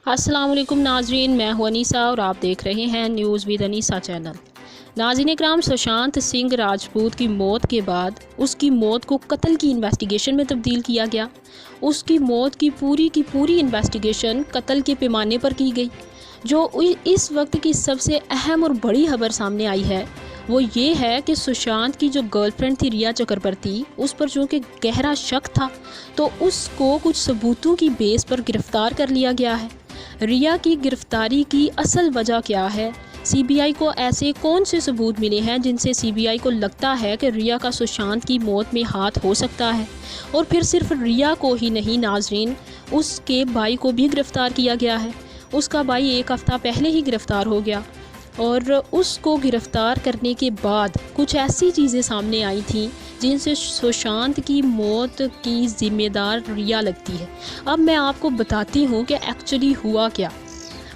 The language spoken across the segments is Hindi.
अस्सलाम वालेकुम नाजरीन, मैं हूं अनीसा और आप देख रहे हैं न्यूज़ विद अनीसा चैनल। नाज़रीन इकराम, सुशांत सिंह राजपूत की मौत के बाद उसकी मौत को कत्ल की इन्वेस्टिगेशन में तब्दील किया गया। उसकी मौत की पूरी इन्वेस्टिगेशन कत्ल के पैमाने पर की गई। जो इस वक्त की सबसे अहम और बड़ी खबर सामने आई है वो ये है कि सुशांत की जो गर्लफ्रेंड थी रिया चक्रवर्ती, उस पर जो कि गहरा शक था, तो उसको कुछ सबूतों की बेस पर गिरफ्तार कर लिया गया है। रिया की गिरफ्तारी की असल वजह क्या है? सीबीआई को ऐसे कौन से सबूत मिले हैं जिनसे सीबीआई को लगता है कि रिया का सुशांत की मौत में हाथ हो सकता है? और फिर सिर्फ रिया को ही नहीं नाजरीन, उसके भाई को भी गिरफ्तार किया गया है। उसका भाई एक हफ़्ता पहले ही गिरफ्तार हो गया और उसको गिरफ्तार करने के बाद कुछ ऐसी चीज़ें सामने आई थी जिनसे सुशांत की मौत की ज़िम्मेदार रिया लगती है। अब मैं आपको बताती हूँ कि एक्चुअली हुआ क्या।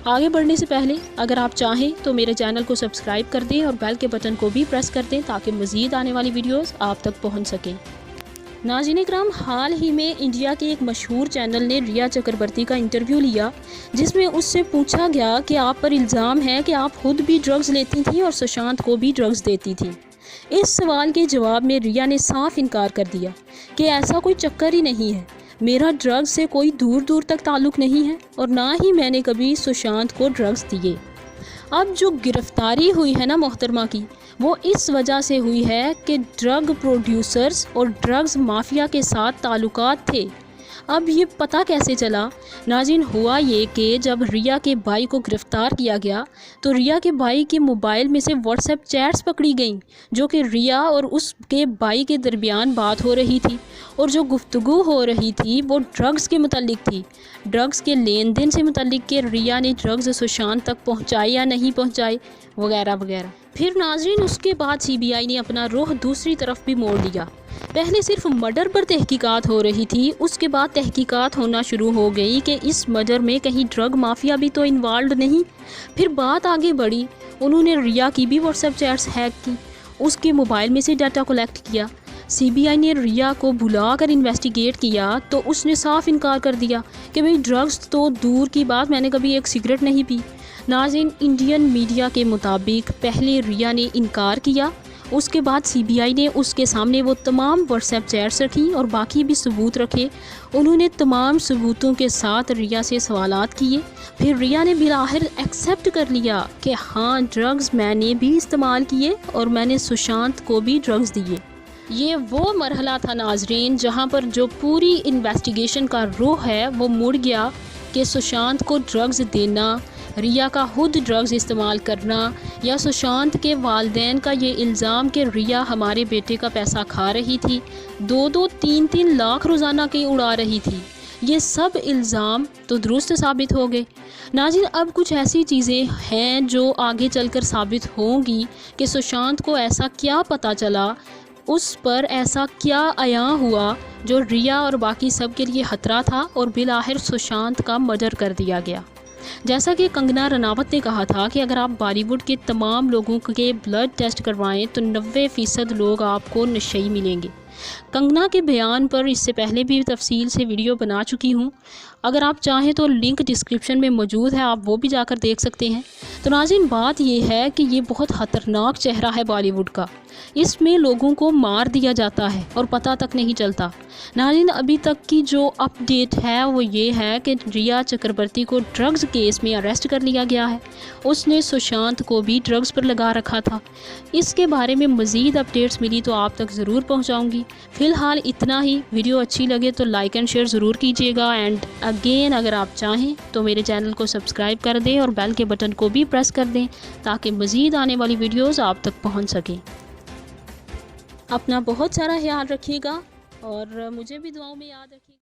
आगे बढ़ने से पहले अगर आप चाहें तो मेरे चैनल को सब्सक्राइब कर दें और बेल के बटन को भी प्रेस कर दें ताकि मज़ीद आने वाली वीडियोस आप तक पहुँच सकें। नाज़रीन इकराम, हाल ही में इंडिया के एक मशहूर चैनल ने रिया चक्रवर्ती का इंटरव्यू लिया जिसमें उससे पूछा गया कि आप पर इल्ज़ाम है कि आप खुद भी ड्रग्स लेती थी और सुशांत को भी ड्रग्स देती थी। इस सवाल के जवाब में रिया ने साफ इनकार कर दिया कि ऐसा कोई चक्कर ही नहीं है, मेरा ड्रग्स से कोई दूर दूर तक ताल्लुक़ नहीं है और ना ही मैंने कभी सुशांत को ड्रग्स दिए। अब जो गिरफ्तारी हुई है ना मोहतरमा की, वो इस वजह से हुई है कि ड्रग प्रोड्यूसर्स और ड्रग्स माफिया के साथ ताल्लुकात थे। अब ये पता कैसे चला? नाज़रीन, हुआ ये कि जब रिया के भाई को गिरफ़्तार किया गया तो रिया के भाई के मोबाइल में से व्हाट्सएप चैट्स पकड़ी गईं जो कि रिया और उसके भाई के दरमियान बात हो रही थी और जो गुफ्तगू हो रही थी वो ड्रग्स के मुतालिक थी, ड्रग्स के लेन देन से मुतालिक कि रिया ने ड्रग्स सुशांत तक पहुँचाए या नहीं पहुँचाए वगैरह वगैरह। फिर नाज़रीन उसके बाद सीबीआई ने अपना रुख दूसरी तरफ भी मोड़ लिया। पहले सिर्फ मर्डर पर तहकीकात हो रही थी, उसके बाद तहकीकात होना शुरू हो गई कि इस मर्डर में कहीं ड्रग माफिया भी तो इन्वॉल्व नहीं। फिर बात आगे बढ़ी, उन्होंने रिया की भी व्हाट्सएप चैट्स हैक की, उसके मोबाइल में से डाटा कलेक्ट किया। सीबीआई ने रिया को बुलाकर इन्वेस्टिगेट किया तो उसने साफ इनकार कर दिया कि भाई ड्रग्स तो दूर की बात, मैंने कभी एक सिगरेट नहीं पी। नाज़रीन, इंडियन मीडिया के मुताबिक पहले रिया ने इनकार किया, उसके बाद सीबीआई ने उसके सामने वो तमाम व्हाट्सएप चैट्स रखी और बाकी भी सबूत रखे। उन्होंने तमाम सबूतों के साथ रिया से सवालात किए। फिर रिया ने बिलाखिर एक्सेप्ट कर लिया कि हाँ, ड्रग्स मैंने भी इस्तेमाल किए और मैंने सुशांत को भी ड्रग्स दिए। ये वो मरहला था नाजरीन जहाँ पर जो पूरी इन्वेस्टिगेशन का रुख है वो मुड़ गया कि सुशांत को ड्रग्स देना, रिया का खुद ड्रग्स इस्तेमाल करना या सुशांत के वालिदैन का ये इल्ज़ाम कि रिया हमारे बेटे का पैसा खा रही थी, 2-2, 3-3 लाख रोज़ाना के उड़ा रही थी। ये सब इल्ज़ाम तो दुरुस्त साबित हो गए। नाज़रीन, अब कुछ ऐसी चीज़ें हैं जो आगे चलकर साबित होंगी कि सुशांत को ऐसा क्या पता चला, उस पर ऐसा क्या आया हुआ जो रिया और बाकी सब के लिए ख़तरा था और बिलाखिर सुशांत का मर्डर कर दिया गया। जैसा कि कंगना रनावत ने कहा था कि अगर आप बॉलीवुड के तमाम लोगों के ब्लड टेस्ट करवाएं तो 90% लोग आपको नशई मिलेंगे। कंगना के बयान पर इससे पहले भी तफसील से वीडियो बना चुकी हूँ, अगर आप चाहें तो लिंक डिस्क्रिप्शन में मौजूद है, आप वो भी जाकर देख सकते हैं। तो नाज़रीन, बात ये है कि ये बहुत ख़तरनाक चेहरा है बॉलीवुड का, इसमें लोगों को मार दिया जाता है और पता तक नहीं चलता। नाज़रीन, अभी तक की जो अपडेट है वो ये है कि रिया चक्रवर्ती को ड्रग्स केस में अरेस्ट कर लिया गया है, उसने सुशांत को भी ड्रग्स पर लगा रखा था। इसके बारे में मज़ीद अपडेट्स मिली तो आप तक ज़रूर पहुँचाऊँगी। फ़िलहाल इतना ही। वीडियो अच्छी लगे तो लाइक एंड शेयर ज़रूर कीजिएगा एंड अगेन अगर आप चाहें तो मेरे चैनल को सब्सक्राइब कर दें और बेल के बटन को भी प्रेस कर दें ताकि मज़ीद आने वाली वीडियोस आप तक पहुंच सकें। अपना बहुत सारा ख्याल रखिएगा और मुझे भी दुआओं में याद रखिएगा।